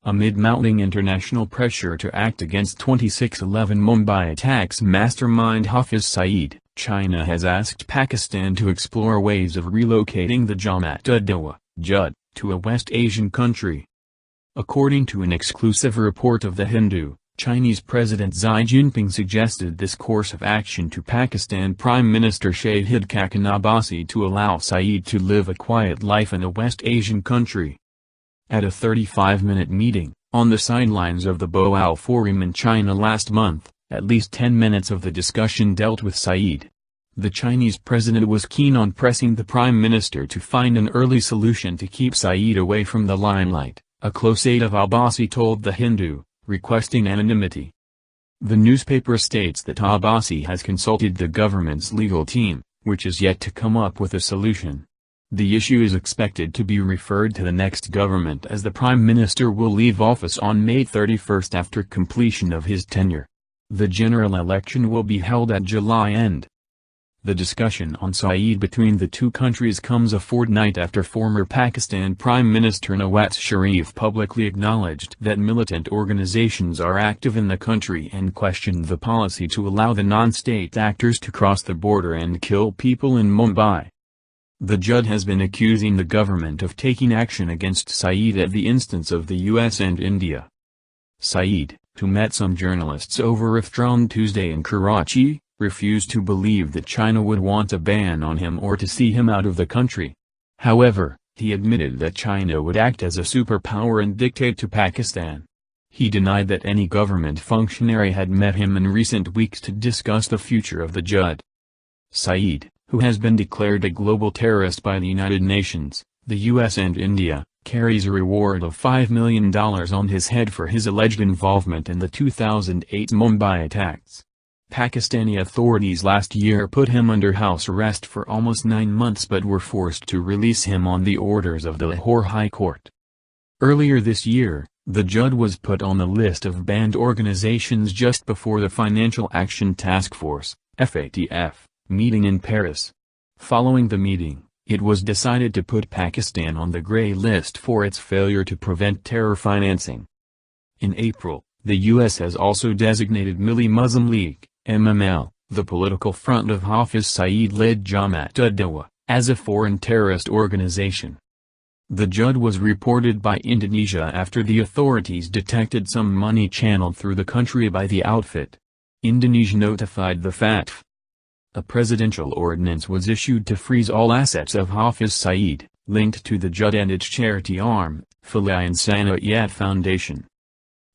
Amid mounting international pressure to act against 26/11 Mumbai attacks, Mastermind Hafiz Saeed, China has asked Pakistan to explore ways of relocating the Jamaat-ud-Dawa (JUD) to a West Asian country. According to an exclusive report of The Hindu, Chinese President Xi Jinping suggested this course of action to Pakistan Prime Minister Shahid Khaqan Abbasi to allow Saeed to live a quiet life in a West Asian country. At a 35-minute meeting, on the sidelines of the Boao Forum in China last month, at least 10 minutes of the discussion dealt with Saeed. The Chinese president was keen on pressing the prime minister to find an early solution to keep Saeed away from the limelight, a close aide of Abbasi told The Hindu, requesting anonymity. The newspaper states that Abbasi has consulted the government's legal team, which is yet to come up with a solution. The issue is expected to be referred to the next government as the Prime Minister will leave office on May 31 after completion of his tenure. The general election will be held at July end. The discussion on Saeed between the two countries comes a fortnight after former Pakistan Prime Minister Nawaz Sharif publicly acknowledged that militant organizations are active in the country and questioned the policy to allow the non-state actors to cross the border and kill people in Mumbai. The JUD has been accusing the government of taking action against Saeed at the instance of the US and India. Saeed, who met some journalists over Iftar on Tuesday in Karachi, refused to believe that China would want a ban on him or to see him out of the country. However, he admitted that China would act as a superpower and dictate to Pakistan. He denied that any government functionary had met him in recent weeks to discuss the future of the JUD. Saeed, who has been declared a global terrorist by the United Nations, the US and India, carries a reward of $5 million on his head for his alleged involvement in the 2008 Mumbai attacks. Pakistani authorities last year put him under house arrest for almost 9 months but were forced to release him on the orders of the Lahore High Court. Earlier this year, the JUD was put on the list of banned organizations just before the Financial Action Task Force (FATF) meeting in Paris. Following the meeting, it was decided to put Pakistan on the grey list for its failure to prevent terror financing. In April, the US has also designated Muslim League (MML), the political front of Hafiz Saeed-led Jamaat-ud-Dawa, as a foreign terrorist organization. The JUD was reported by Indonesia after the authorities detected some money channeled through the country by the outfit. Indonesia notified the FATF. A presidential ordinance was issued to freeze all assets of Hafiz Saeed, linked to the JUD and its charity arm, Falayan Sanayat Foundation.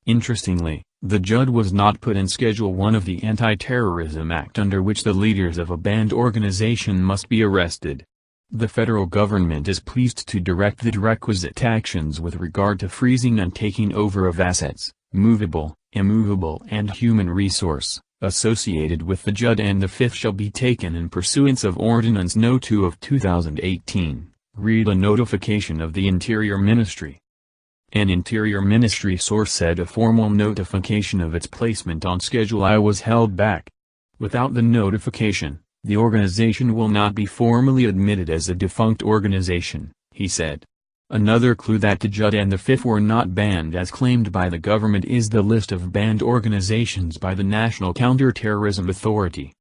Interestingly, the JUD was not put in Schedule 1 of the Anti-Terrorism Act under which the leaders of a banned organization must be arrested. The federal government is pleased to direct the requisite actions with regard to freezing and taking over of assets, movable, immovable and human resource, associated with the JUD, and the fifth shall be taken in pursuance of Ordinance No. 2 of 2018, read a notification of the Interior Ministry. An Interior Ministry source said a formal notification of its placement on Schedule I was held back. Without the notification, the organization will not be formally admitted as a defunct organization, he said. Another clue that the JUD and the FIF were not banned as claimed by the government is the list of banned organizations by the National Counter-Terrorism Authority.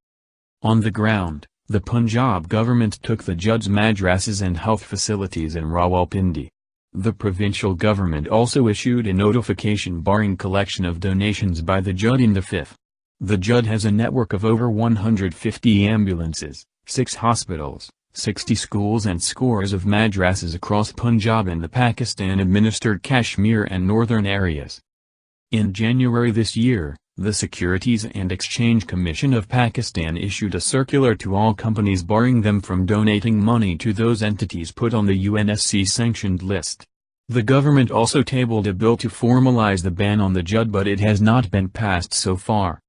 On the ground, the Punjab government took the JUD's madrasas and health facilities in Rawalpindi. The provincial government also issued a notification barring collection of donations by the JUD in the FIF. The JUD has a network of over 150 ambulances, 6 hospitals, 60 schools and scores of madrasas across Punjab and the Pakistan-administered Kashmir and northern areas. In January this year, the Securities and Exchange Commission of Pakistan issued a circular to all companies barring them from donating money to those entities put on the UNSC-sanctioned list. The government also tabled a bill to formalize the ban on the JUD, but it has not been passed so far.